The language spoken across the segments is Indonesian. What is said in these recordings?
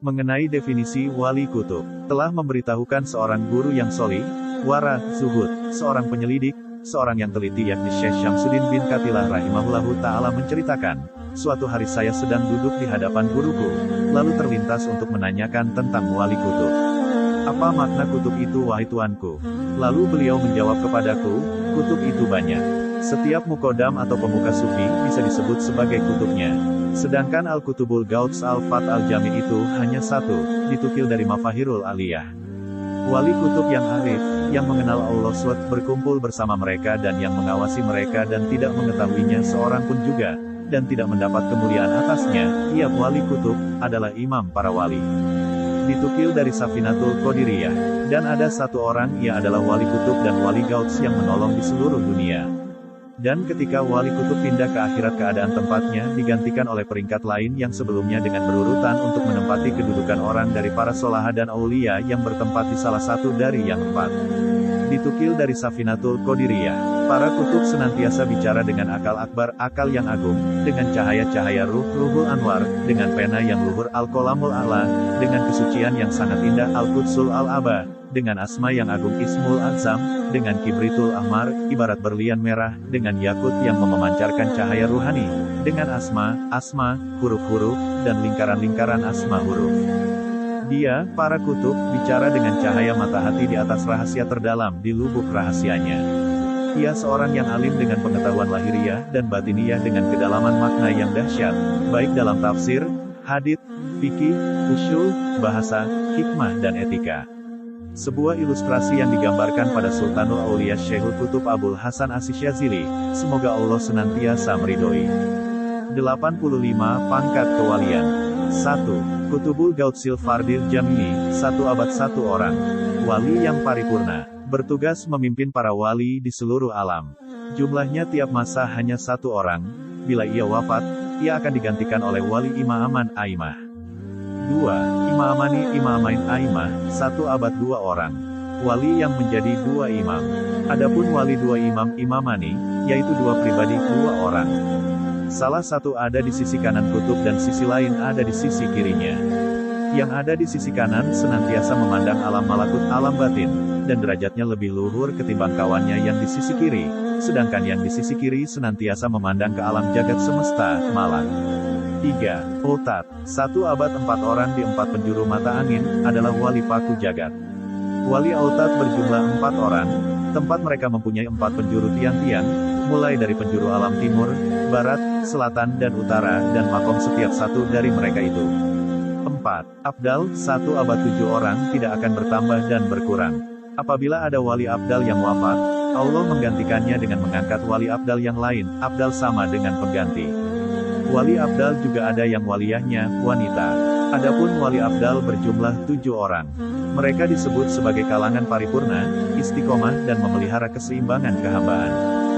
Mengenai definisi wali kutub, telah memberitahukan seorang guru yang solih, wara, zuhud, seorang penyelidik, seorang yang teliti yakni Syekh Syamsuddin bin Katilah rahimahullahu ta'ala menceritakan, suatu hari saya sedang duduk di hadapan guruku, lalu terlintas untuk menanyakan tentang wali kutub. Apa makna kutub itu wahai tuanku? Lalu beliau menjawab kepadaku, kutub itu banyak. Setiap mukodam atau pemuka sufi bisa disebut sebagai kutubnya. Sedangkan Al-Kutubul Gauts Al-Fat Al-Jami itu hanya satu, ditukil dari Mafahirul Aliyah. Wali kutub yang arif, yang mengenal Allah SWT berkumpul bersama mereka dan yang mengawasi mereka dan tidak mengetahuinya seorang pun juga, dan tidak mendapat kemuliaan atasnya, ia wali kutub, adalah imam para wali. Ditukil dari Safinatul Qadiriyah, dan ada satu orang ia adalah wali kutub dan wali Gauts yang menolong di seluruh dunia. Dan ketika wali kutub pindah ke akhirat keadaan tempatnya digantikan oleh peringkat lain yang sebelumnya dengan berurutan untuk menempati kedudukan orang dari para solaha dan aulia yang bertempat di salah satu dari yang empat. Ditukil dari Safinatul Qadiriyah, para kutub senantiasa bicara dengan akal akbar, akal yang agung, dengan cahaya-cahaya ruh, ruhul anwar, dengan pena yang luhur al-qolamul a'la, dengan kesucian yang sangat indah al-qudsul al-aba, dengan asma yang agung ismul azam, dengan kibritul ahmar, ibarat berlian merah, dengan yakut yang memancarkan cahaya ruhani, dengan asma, huruf-huruf, dan lingkaran-lingkaran asma huruf. Dia, para kutub, bicara dengan cahaya mata hati di atas rahasia terdalam di lubuk rahasianya. Ia seorang yang alim dengan pengetahuan lahiriah dan batiniyah dengan kedalaman makna yang dahsyat, baik dalam tafsir, hadits, fikih, usyul, bahasa, hikmah dan etika. Sebuah ilustrasi yang digambarkan pada Sultanul Aulia Syekhul Kutub Abul Hasan Asy-Syadzili, semoga Allah senantiasa meridhoi. 85 Pangkat Kewalian. 1. Kutubul Gautsil Fardil Jamii, 1 abad 1 orang. Wali yang paripurna, bertugas memimpin para wali di seluruh alam. Jumlahnya tiap masa hanya 1 orang, bila ia wafat, ia akan digantikan oleh wali imaaman aimah. 2. Imamani imamain aimah, 1 abad 2 orang. Wali yang menjadi 2 imam. Adapun wali 2 imam imamani, yaitu 2 pribadi 2 orang. Salah satu ada di sisi kanan kutub dan sisi lain ada di sisi kirinya. Yang ada di sisi kanan senantiasa memandang alam malakut alam batin, dan derajatnya lebih luhur ketimbang kawannya yang di sisi kiri, sedangkan yang di sisi kiri senantiasa memandang ke alam jagat semesta, malak. 3. Autat, 1 abad 4 orang di 4 penjuru mata angin, adalah wali paku jagat. Wali Autat berjumlah 4 orang, tempat mereka mempunyai 4 penjuru tiang-tiang, mulai dari penjuru alam timur, barat, selatan dan utara, dan makom setiap satu dari mereka itu. 4. Abdal, 1 abad 7 orang tidak akan bertambah dan berkurang. Apabila ada wali abdal yang wafat, Allah menggantikannya dengan mengangkat wali abdal yang lain, abdal sama dengan pengganti. Wali abdal juga ada yang waliyahnya, wanita. Adapun wali abdal berjumlah 7 orang. Mereka disebut sebagai kalangan paripurna, istiqomah dan memelihara keseimbangan kehambaan.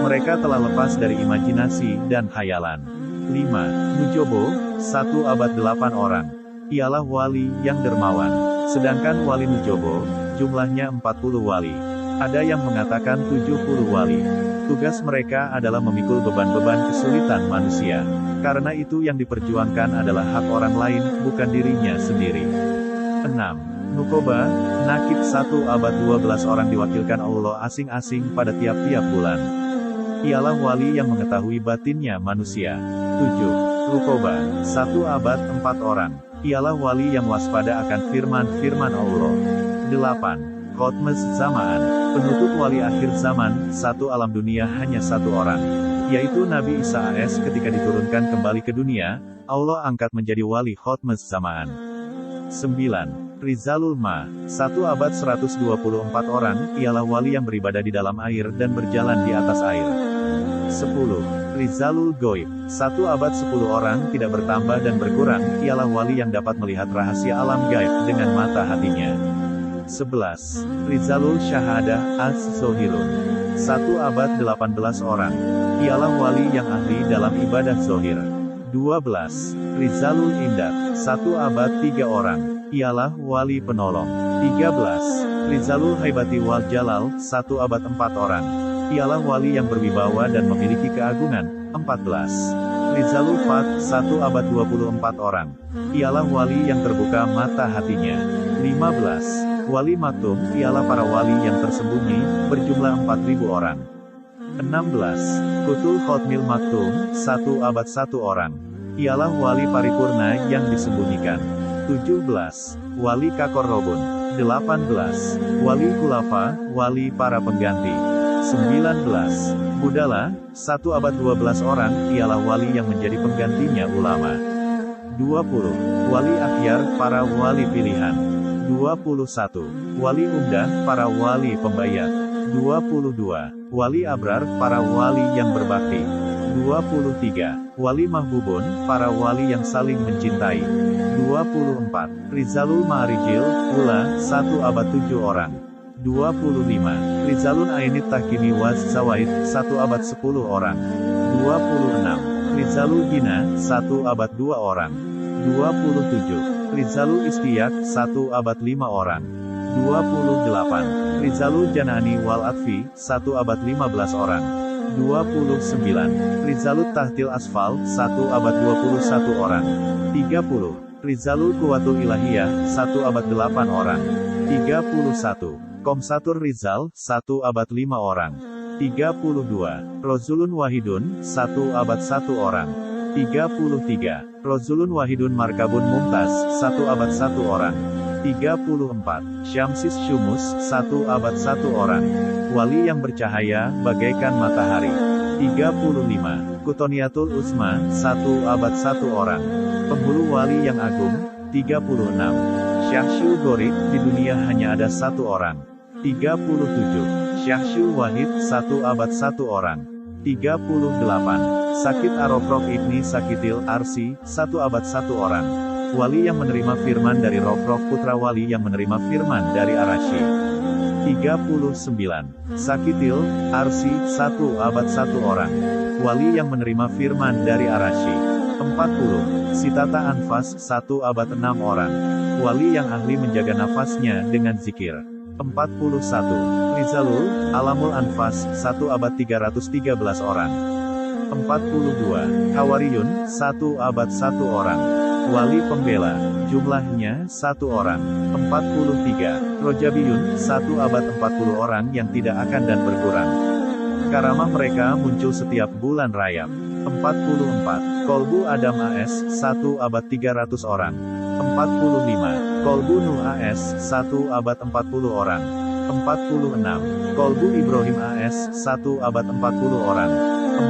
Mereka telah lepas dari imajinasi dan khayalan. 5. Nujobo, 1 abad 8 orang. Ialah wali yang dermawan. Sedangkan wali Nujobo, jumlahnya 40 wali. Ada yang mengatakan 70 wali. Tugas mereka adalah memikul beban-beban kesulitan manusia. Karena itu yang diperjuangkan adalah hak orang lain, bukan dirinya sendiri. 6. Nukoba, nakib 1 abad 12 orang diwakilkan Allah asing-asing pada tiap-tiap bulan. Ialah wali yang mengetahui batinnya manusia. 7. Rukoba, 1 abad 4 orang. Ialah wali yang waspada akan firman-firman Allah. 8. Khotmes Zaman, penutup wali akhir zaman, 1 alam dunia hanya 1 orang. Yaitu Nabi Isa AS ketika diturunkan kembali ke dunia, Allah angkat menjadi wali Khotmes Zaman. 9. Rizalul Ma, 1 abad 124 orang, ialah wali yang beribadah di dalam air dan berjalan di atas air. 10. Rizalul Goib, 1 abad 10 orang tidak bertambah dan berkurang, ialah wali yang dapat melihat rahasia alam gaib dengan mata hatinya. 11. Rizalul Syahadah Az-Zohirun, 1 abad 18 orang. Ialah wali yang ahli dalam ibadah zohir. 12. Rizalul Indat, 1 abad 3 orang. Ialah wali penolong. 13. Rizalul Haibati wal Jalal, 1 abad 4 orang. Ialah wali yang berwibawa dan memiliki keagungan. 14. Rizalul Fat, 1 abad 24 orang. Ialah wali yang terbuka mata hatinya. 15. Wali Maktum, ialah para wali yang tersembunyi, berjumlah 4.000 orang. 16. Kutul Khotmil Maktum, 1 abad 1 orang. Ialah wali paripurna yang disembunyikan. 17. Wali Kakor Robun. 18. Wali Khulafa, wali para pengganti. 19. Budala, 1 abad 12 orang, ialah wali yang menjadi penggantinya ulama. 20. Wali Akhyar, para wali pilihan. 21. Wali Umdah, para wali pembayat. 22. Wali Abrar, para wali yang berbakti. 23. Wali Mahbubun, para wali yang saling mencintai. 24. Rizalul Ma'arijil, Ula, 1 abad 7 orang. 25. Rizalun Ainit Tahkimi Was Zawaid, 1 abad 10 orang. 26. Rizalul Gina, 1 abad 2 orang. 27. Rizalul Istiyak, 1 abad 5 orang. 28. Rizalul Janani Wal Atfi, 1 abad 15 orang. 29. Rizalul Tahtil Asfal, 1 abad 21 orang. 30. Rizalul Quwatul Ilahiyah, 1 abad 8 orang. 31. Komsatur Rizal, 1 abad 5 orang. 32. Rozulun Wahidun, 1 abad 1 orang. 33. Rozulun Wahidun Markabun Mumtaz, 1 abad 1 orang. 34. Syamsis Syumus, 1 abad 1 orang. Wali yang bercahaya, bagaikan matahari. 35. Kutoniatul Utsma, 1 abad 1 orang. Penghulu wali yang agung. 36. Syahsyu Gorik, di dunia hanya ada 1 orang. 37. Syahsyu Wahid, 1 abad 1 orang. 38. Sakit Arofrok Ibni Sakitil Arsi, 1 abad 1 orang. Wali yang menerima firman dari Rofrok putra wali yang menerima firman dari Arasy. 39. Sakitil Arsi, 1 abad 1 orang. Wali yang menerima firman dari Arasy. 40. Sitata Anfas, 1 abad 6 orang. Wali yang ahli menjaga nafasnya dengan zikir. 41. Rizalul Alamul Anfas, 1 abad 313 orang. 42. Hawariyun, 1 abad 1 orang. Wali pembela, jumlahnya 1 orang. 43. Rojabiyun, 1 abad 40 orang yang tidak akan dan berkurang. Karamah mereka muncul setiap bulan Rajab. 44. Kolbu Adam AS, 1 abad 300 orang. 45. Kolbu Nuh AS, 1 abad 40 orang. 46. Kolbu Ibrahim AS, 1 abad 40 orang.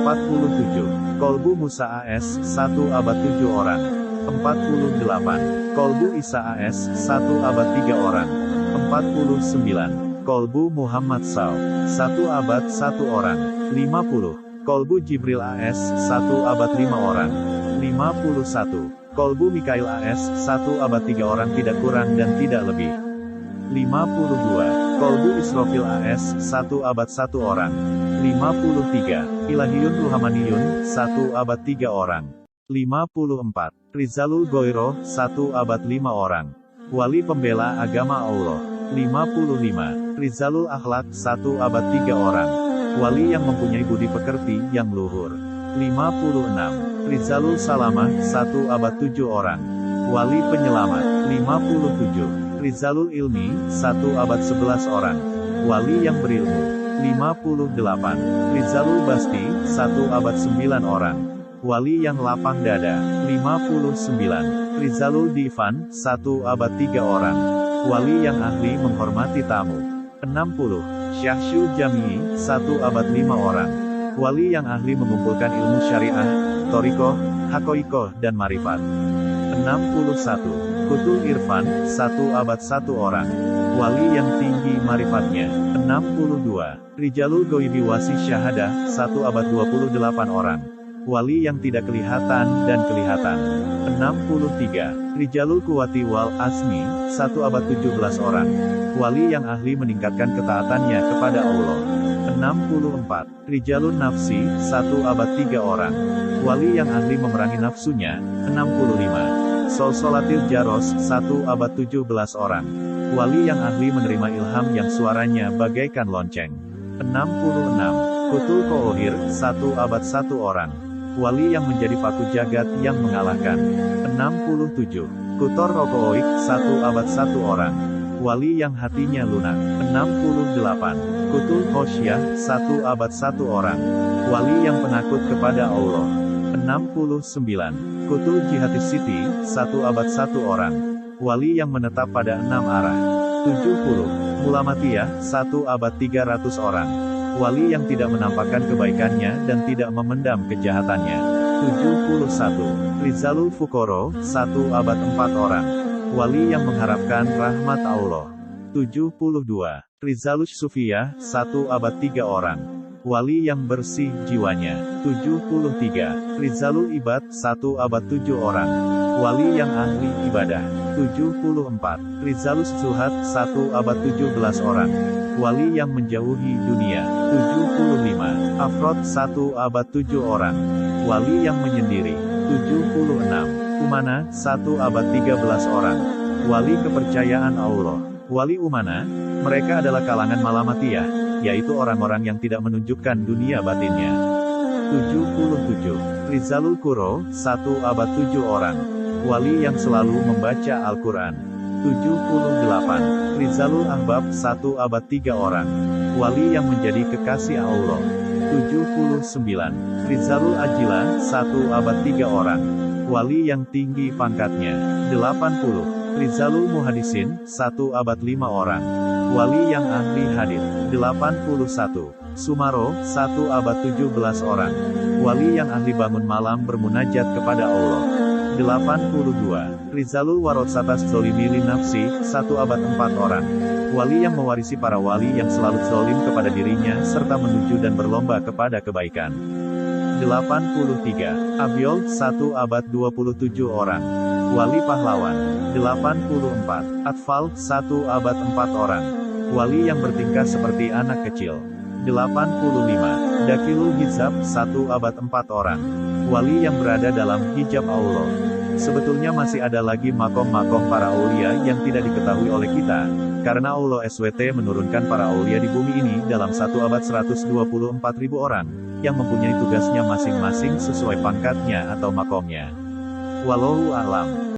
47. Kolbu Musa AS, 1 abad 7 orang. 48. Kolbu Isa AS, 1 abad 3 orang. 49. Kolbu Muhammad SAW, 1 abad 1 orang. 50. Kolbu Jibril AS, 1 abad 5 orang. 51. Kolbu Mikail AS, 1 abad 3 orang tidak kurang dan tidak lebih. 52. Kolbu Israfil AS, 1 abad 1 orang. 53. Ilahiyun Ruhamaniyun, 1 abad 3 orang. 54. Rizalul Goiro, 1 abad 5 orang. Wali pembela agama Allah. 55. Rizalul Akhlak, 1 abad 3 orang. Wali yang mempunyai budi pekerti yang luhur. 56. Rizalul Salamah, 1 abad 7 orang. Wali penyelamat. 57. Rizalul Ilmi, 1 abad 11 orang. Wali yang berilmu. 58. Rizalul Basti, 1 abad 9 orang. Wali yang lapang dada. 59. Rizalul Divan, 1 abad 3 orang. Wali yang ahli menghormati tamu. 60. Syahsyu Jami'i, 1 abad 5 orang. Wali yang ahli mengumpulkan ilmu syariah, thorikoh, hakoikoh, dan marifat. 61. Kutul Irfan, 1 abad 1 orang. Wali yang tinggi marifatnya. 62. Rijalul Goibi Wasi Syahadah, 1 abad 28 orang. Wali yang tidak kelihatan dan kelihatan. 63. Rijalul Quwati Wal Asmi, 1 abad 17 orang. Wali yang ahli meningkatkan ketaatannya kepada Allah. 64. Rijalun Nafsi, 1 abad 3 orang. Wali yang ahli memerangi nafsunya. 65. Solsolatil Jaros, 1 abad 17 orang. Wali yang ahli menerima ilham yang suaranya bagaikan lonceng. 66. Kutul Koohir, 1 abad 1 orang. Wali yang menjadi paku jagat yang mengalahkan. 67. Kutor Rokoik, 1 abad 1 orang. Wali yang hatinya lunak. 68. Kutul Khosyah, 1 abad 1 orang. Wali yang penakut kepada Allah. 69. Kutul Jihatis Siti, 1 abad 1 orang. Wali yang menetap pada 6 arah. 70. Mulamatiyah, 1 abad 300 orang. Wali yang tidak menampakkan kebaikannya dan tidak memendam kejahatannya. 71. Rizalul Fuqara, 1 abad 4 orang. Wali yang mengharapkan rahmat Allah. 72. Rizalus Sufiyah, 1 abad 3 orang. Wali yang bersih jiwanya. 73. Rizalul Ibad, 1 abad 7 orang. Wali yang ahli ibadah. 74. Rizalus Zuhad, 1 abad 17 orang. Wali yang menjauhi dunia. 75. Afrod, 1 abad 7 orang. Wali yang menyendiri. 76. Umana, 1 abad 13 orang. Wali kepercayaan Allah. Wali Umana, mereka adalah kalangan Malamatiyah, yaitu orang-orang yang tidak menunjukkan dunia batinnya. 77. Rizalul Quro, 1 abad 7 orang. Wali yang selalu membaca Al-Quran. 78. Rizalul Ahbab, 1 abad 3 orang. Wali yang menjadi kekasih Allah. 79. Rizalul Ajila, 1 abad 3 orang. Wali yang tinggi pangkatnya. 80. Rizalul Muhadisin, 1 abad 5 orang. Wali yang ahli hadits. 81. Sumaro, 1 abad 17 orang. Wali yang ahli bangun malam bermunajat kepada Allah. 82. Rizalul Warosatas Zolimi li Nafsi, 1 abad 4 orang. Wali yang mewarisi para wali yang selalu zolim kepada dirinya serta menuju dan berlomba kepada kebaikan. 83. Abyol, 1 abad 27 orang. Wali pahlawan. 84. Atfal, 1 abad 4 orang. Wali yang bertingkah seperti anak kecil. 85. Dakilul Hizab, 1 abad 4 orang. Wali yang berada dalam hijab Allah. Sebetulnya masih ada lagi makom-makom para aulia yang tidak diketahui oleh kita, karena Allah SWT menurunkan para aulia di bumi ini dalam 1 abad 124.000 orang, yang mempunyai tugasnya masing-masing sesuai pangkatnya atau makomnya. Wallahu a'lam.